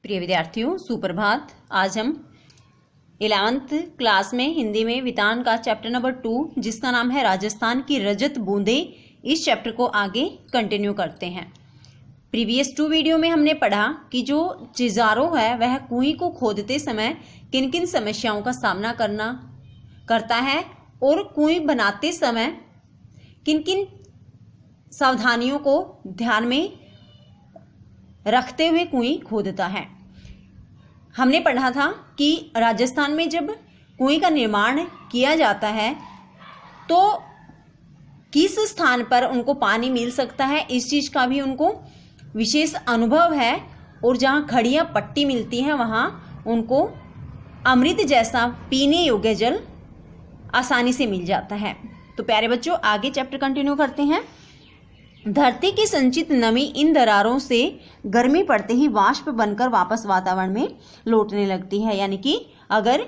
प्रिय विद्यार्थियों, सुप्रभात। आज हम 11th क्लास में हिंदी में वितान का चैप्टर नंबर 2 जिसका नाम है राजस्थान की रजत बूंदे, इस चैप्टर को आगे कंटिन्यू करते हैं। प्रीवियस 2 वीडियो में हमने पढ़ा कि जो चिजारो है वह कुएं को खोदते समय किन किन समस्याओं का सामना करता है और कुएं बनाते समय किन किन सावधानियों को ध्यान में रखते हुए कुएं खोदता है। हमने पढ़ा था कि राजस्थान में जब कुएं का निर्माण किया जाता है तो किस स्थान पर उनको पानी मिल सकता है, इस चीज का भी उनको विशेष अनुभव है। और जहां खड़ियां पट्टी मिलती हैं वहां उनको अमृत जैसा पीने योग्य जल आसानी से मिल जाता है। तो प्यारे बच्चों, आगे चैप्टर कंटिन्यू करते हैं। धरती की संचित नमी इन दरारों से गर्मी पड़ते ही वाष्प बनकर वापस वातावरण में लौटने लगती है। यानी कि अगर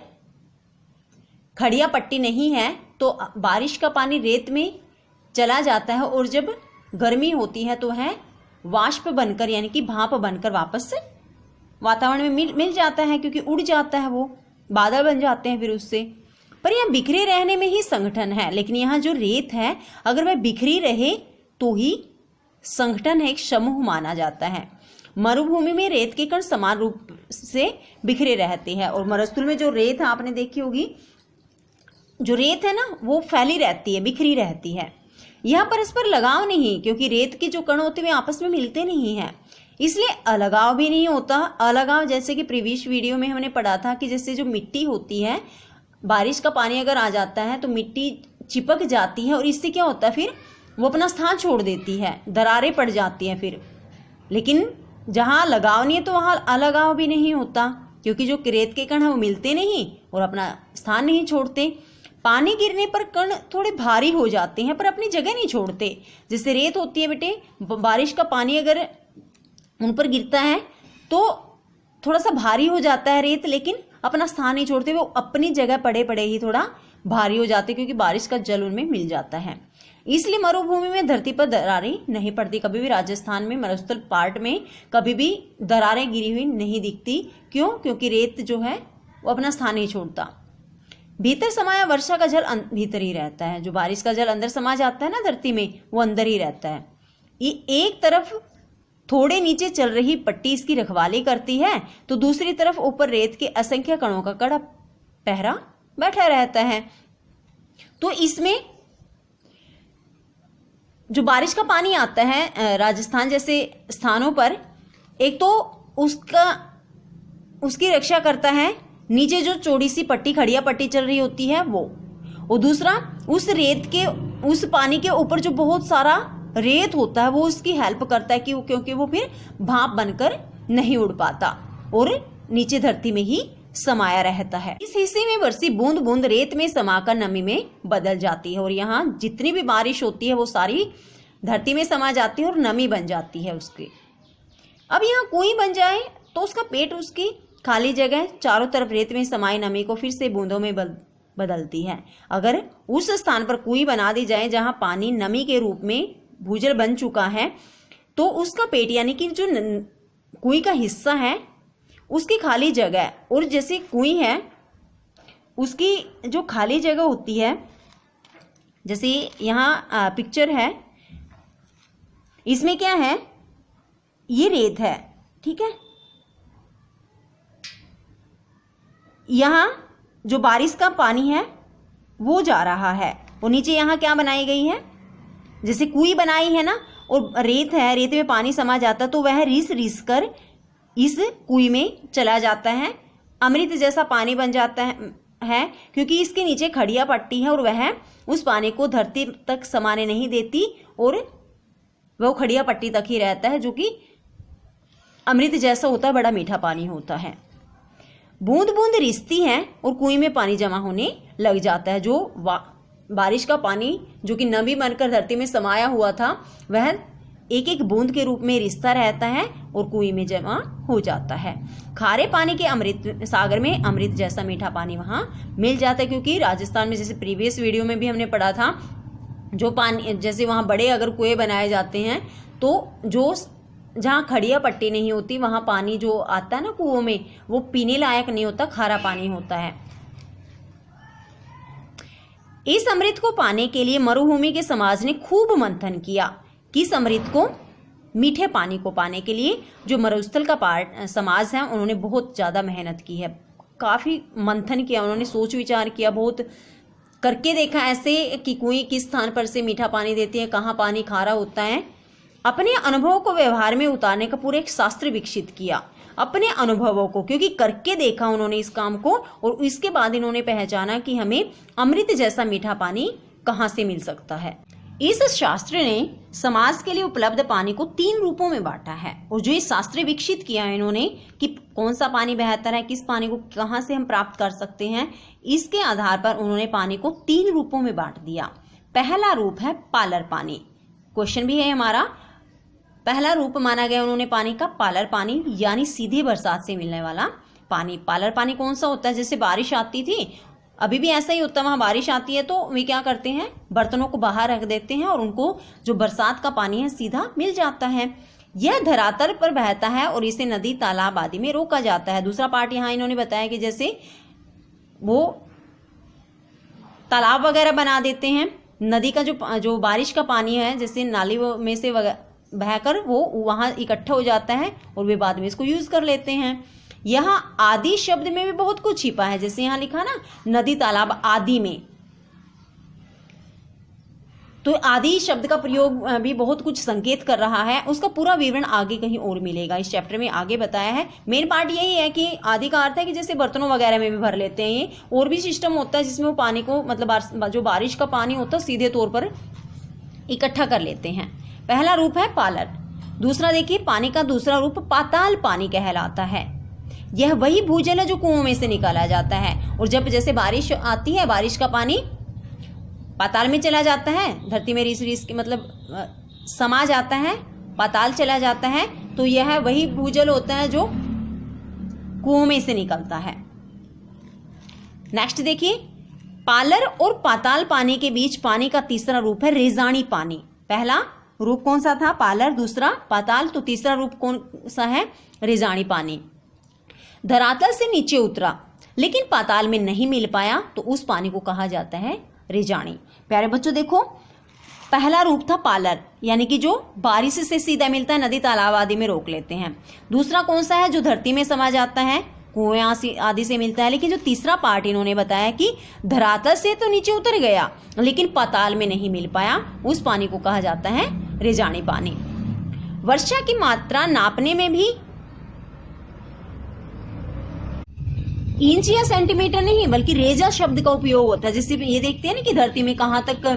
खड़िया पट्टी नहीं है तो बारिश का पानी रेत में चला जाता है और जब गर्मी होती है तो वह वाष्प बनकर यानी कि भाप बनकर वापस वातावरण में मिल जाता है, क्योंकि उड़ जाता है, वो बादल बन जाते हैं फिर उससे। पर यह बिखरे रहने में ही संगठन है, लेकिन यहाँ जो रेत है अगर वह बिखरी रहे तो ही संगठन है, एक समूह माना जाता है। मरुभूमि में रेत के कण समान रूप से बिखरे रहते हैं और मरुस्थल में जो रेत है आपने देखी होगी, जो रेत है ना वो फैली रहती है, बिखरी रहती है। यह परस्पर लगाव नहीं, क्योंकि रेत के जो कण होते हैं वे आपस में मिलते नहीं हैं, इसलिए अलगाव भी नहीं होता। अलगाव जैसे कि प्रीवियस वीडियो में हमने पढ़ा था कि जैसे जो मिट्टी होती है, बारिश का पानी अगर आ जाता है तो मिट्टी चिपक जाती है और इससे क्या होता है, फिर वो अपना स्थान छोड़ देती है, दरारें पड़ जाती हैं फिर। लेकिन जहाँ लगाव नहीं है तो वहाँ अलगाव भी नहीं होता, क्योंकि जो रेत के कण है वो मिलते नहीं और अपना स्थान नहीं छोड़ते। पानी गिरने पर कण थोड़े भारी हो जाते हैं पर अपनी जगह नहीं छोड़ते। जैसे रेत होती है बेटे, बारिश का पानी अगर उन पर गिरता है तो थोड़ा सा भारी हो जाता है रेत, लेकिन अपना स्थान नहीं छोड़ते, वो अपनी जगह पड़े पड़े ही थोड़ा भारी हो जाते, क्योंकि बारिश का जल उनमें मिल जाता है। इसलिए मरुभूमि में धरती पर दरारें नहीं पड़ती। कभी भी राजस्थान में मरुस्थल पार्ट में कभी भी दरारें गिरी हुई नहीं दिखती। क्यों? क्योंकि रेत जो है वो अपना स्थान नहीं छोड़ता। भीतर समाया वर्षा का जल भीतर ही रहता है। जो बारिश का जल अंदर समा जाता है ना धरती में, वो अंदर ही रहता है। ये एक तरफ थोड़े नीचे चल रही पट्टी इसकी रखवाली करती है तो दूसरी तरफ ऊपर रेत के असंख्य कणों का कड़ा पहरा बैठा रहता है। तो इसमें जो बारिश का पानी आता है राजस्थान जैसे स्थानों पर, एक तो उसकी रक्षा करता है नीचे जो चौड़ी सी पट्टी, खड़िया पट्टी चल रही होती है वो, और दूसरा उस रेत के उस पानी के ऊपर जो बहुत सारा रेत होता है वो उसकी हेल्प करता है कि क्योंकि वो फिर भाप बनकर नहीं उड़ पाता और नीचे धरती में ही समाया रहता है। इस हिस्से में बरसी बूंद बूंद रेत में समाकर नमी में बदल जाती है और यहाँ जितनी भी बारिश होती है वो सारी धरती में समा जाती है और नमी बन जाती है उसकी। अब यहाँ कुएं बन जाए तो उसका पेट उसकी खाली जगह चारों तरफ रेत में समाई नमी को फिर से बूंदों में बदलती है। अगर उस स्थान पर कुएं बना दी जाए जहाँ पानी नमी के रूप में भूजल बन चुका है तो उसका पेट यानी कि जो कुएं का हिस्सा है उसकी खाली जगह, और जैसे कुएं है उसकी जो खाली जगह होती है, जैसे यहाँ पिक्चर है, इसमें क्या है, ये रेत है, ठीक है। यहाँ जो बारिश का पानी है वो जा रहा है और नीचे यहाँ क्या बनाई गई है, जैसे कुएं बनाई है ना, और रेत है, रेत में पानी समा जाता तो वह रिस कर इस कुएं में चला जाता है, अमृत जैसा पानी बन जाता है क्योंकि इसके नीचे खड़िया पट्टी है और वह उस पानी को धरती तक समाने नहीं देती और वह खड़िया पट्टी तक ही रहता है, जो कि अमृत जैसा होता है, बड़ा मीठा पानी होता है। बूंद बूंद रिसती है और कुएं में पानी जमा होने लग जाता है। जो बारिश का पानी जो कि नमी बनकर धरती में समाया हुआ था वह एक एक बूंद के रूप में रिसता रहता है और कुएं में जमा हो जाता है। खारे पानी के अमृत सागर में अमृत जैसा मीठा पानी वहां मिल जाता है, क्योंकि राजस्थान में जैसे प्रीवियस वीडियो में भी हमने पढ़ा था, जो पानी जैसे वहां बड़े अगर कुएं बनाए जाते हैं तो जो जहाँ खड़िया पट्टी नहीं होती वहाँ पानी जो आता है ना कुओं में, वो पीने लायक नहीं होता, खारा पानी होता है। इस अमृत को पाने के लिए मरुभूमि के समाज ने खूब मंथन किया। किस अमृत को? मीठे पानी को पाने के लिए जो मरुस्थल का समाज है उन्होंने बहुत ज़्यादा मेहनत की है, काफ़ी मंथन किया, उन्होंने सोच विचार किया, बहुत करके देखा ऐसे कि कुएं किस स्थान पर से मीठा पानी देती है, कहाँ पानी खारा होता है। अपने अनुभव को व्यवहार में उतारने का पूरा एक शास्त्र विकसित किया, अपने अनुभवों को, क्योंकि करके देखा उन्होंने इस काम को, और इसके बाद इन्होंने पहचाना कि हमें अमृत जैसा मीठा पानी कहाँ से मिल सकता है। इस शास्त्र ने समाज के लिए उपलब्ध पानी को 3 रूपों में बांटा है, और जो ये शास्त्र विकसित किया है इन्होंने कि कौन सा पानी बेहतर है, किस पानी को कहाँ से हम प्राप्त कर सकते हैं, इसके आधार पर उन्होंने पानी को 3 रूपों में बांट दिया। पहला रूप है पालर पानी। क्वेश्चन भी है हमारा, पहला रूप माना गया उन्होंने पानी का पालर पानी, यानी सीधे बरसात से मिलने वाला पानी। पालर पानी कौन सा होता है? जैसे बारिश आती थी, अभी भी ऐसा ही होता है, वहाँ बारिश आती है तो वे क्या करते हैं, बर्तनों को बाहर रख देते हैं और उनको जो बरसात का पानी है सीधा मिल जाता है। यह धरातल पर बहता है और इसे नदी तालाब आदि में रोका जाता है। दूसरा पार्ट यहाँ इन्होंने बताया कि जैसे वो तालाब वगैरह बना देते हैं, नदी का जो बारिश का पानी है जैसे नाली में से बहकर वो वहाँ इकट्ठा हो जाता है और वे बाद में इसको यूज कर लेते हैं। यहाँ आदि शब्द में भी बहुत कुछ छिपा है, जैसे यहाँ लिखा ना नदी तालाब आदि में, तो आदि शब्द का प्रयोग भी बहुत कुछ संकेत कर रहा है। उसका पूरा विवरण आगे कहीं और मिलेगा, इस चैप्टर में आगे बताया है। मेन पार्ट यही है कि आदि का अर्थ है कि जैसे बर्तनों वगैरह में भी भर लेते हैं ये, और भी सिस्टम होता है जिसमें वो पानी को मतलब जो बारिश का पानी होता है सीधे तौर पर इकट्ठा कर लेते हैं। पहला रूप है पालर। दूसरा देखिए, पानी का दूसरा रूप पाताल पानी कहलाता है। यह वही भूजल है जो कुओं में से निकाला जाता है, और जब जैसे बारिश आती है, बारिश का पानी पाताल में चला जाता है, धरती में रीस के मतलब समा जाता है, पाताल चला जाता है, तो यह वही भूजल होता है जो कुओं में से निकलता है। नेक्स्ट देखिए, पालर और पाताल पानी के बीच पानी का तीसरा रूप है रेजानी पानी। पहला रूप कौन सा था? पालर, दूसरा पाताल, तो तीसरा रूप कौन सा है? रेजानी पानी। धरातल से नीचे उतरा लेकिन पाताल में नहीं मिल पाया तो उस पानी को कहा जाता है रेजानी। प्यारे बच्चों देखो, पहला रूप था पालर, यानी कि जो बारिश से सीधा मिलता है, नदी तालाब आदि में रोक लेते हैं। दूसरा कौन सा है? जो धरती में समा जाता है, कुएं आदि से मिलता है। लेकिन जो तीसरा पार्ट इन्होंने बताया कि धरातल से तो नीचे उतर गया लेकिन पाताल में नहीं मिल पाया, उस पानी को कहा जाता है रेजानी पानी। वर्षा की मात्रा नापने में भी इंच या सेंटीमीटर नहीं बल्कि रेजा शब्द का उपयोग होता है। जैसे ये देखते हैं ना कि धरती में कहाँ तक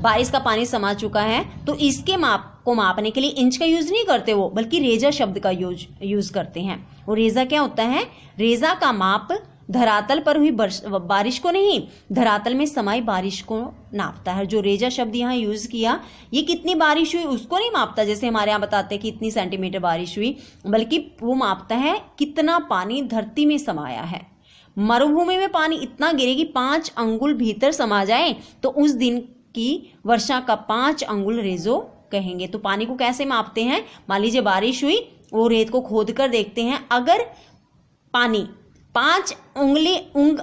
बारिश का पानी समा चुका है, तो इसके माप को मापने के लिए इंच का यूज नहीं करते वो, बल्कि रेजा शब्द का यूज करते हैं। और रेजा क्या होता है? रेजा का माप धरातल पर हुई बारिश को नहीं, धरातल में समाई बारिश को नापता है। जो रेजा शब्द यहाँ यूज किया, ये कितनी बारिश हुई उसको नहीं मापता, जैसे हमारे यहाँ बताते हैं कि इतनी सेंटीमीटर बारिश हुई, बल्कि वो मापता है कितना पानी धरती में समाया है। मरुभूमि में पानी इतना गिरे कि 5 अंगुल भीतर समा जाए तो उस दिन की वर्षा का 5 अंगुल रेजो कहेंगे। तो पानी को कैसे मापते हैं? मान लीजिए बारिश हुई, वो रेत को खोद कर देखते हैं, अगर पानी 5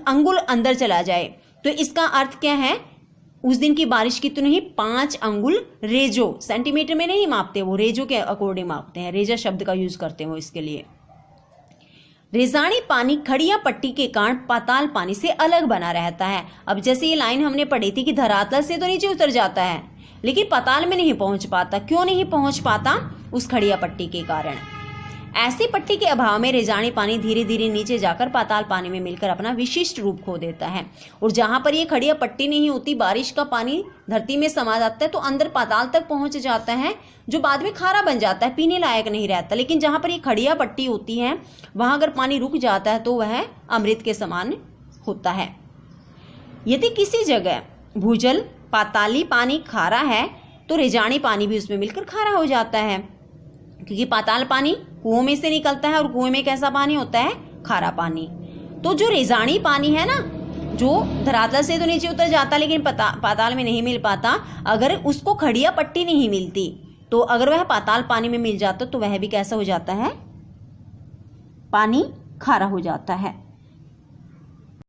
अंगुल अंदर चला जाए तो इसका अर्थ क्या है? उस दिन की बारिश कितनी ही 5 अंगुल रेजो, सेंटीमीटर में नहीं मापते, वो रेजो के अकॉर्डिंग मापते हैं, रेजा शब्द का यूज करते हैं वो इसके लिए। रेजानी पानी खड़िया पट्टी के कारण पाताल पानी से अलग बना रहता है। अब जैसे ये लाइन हमने पढ़ी थी कि धरातल से तो नीचे उतर जाता है लेकिन पाताल में नहीं पहुंच पाता। क्यों नहीं पहुंच पाता? उस खड़िया पट्टी के कारण। ऐसी पट्टी के अभाव में रेजानी पानी धीरे धीरे नीचे जाकर पाताल पानी में मिलकर अपना विशिष्ट रूप खो देता है। और जहां पर ये खड़िया पट्टी नहीं होती, बारिश का पानी धरती में समा जाता है तो अंदर पाताल तक पहुंच जाता है, जो बाद में खारा बन जाता है, पीने लायक नहीं रहता। लेकिन जहां पर ये खड़िया पट्टी होती है वहां अगर पानी रुक जाता है तो वह अमृत के समान होता है। यदि किसी जगह भूजल पाताली पानी खारा है तो रेजानी पानी भी उसमें मिलकर खारा हो जाता है, क्योंकि पाताल पानी कुओं में से निकलता है और कुएं में कैसा पानी होता है? खारा पानी। तो जो रेजानी पानी है ना, जो धरातल से तो नीचे उतर जाता लेकिन पाताल में नहीं मिल पाता, अगर उसको खड़िया पट्टी नहीं मिलती तो अगर वह पाताल पानी में मिल जाता तो वह भी कैसा हो जाता है, पानी खारा हो जाता है।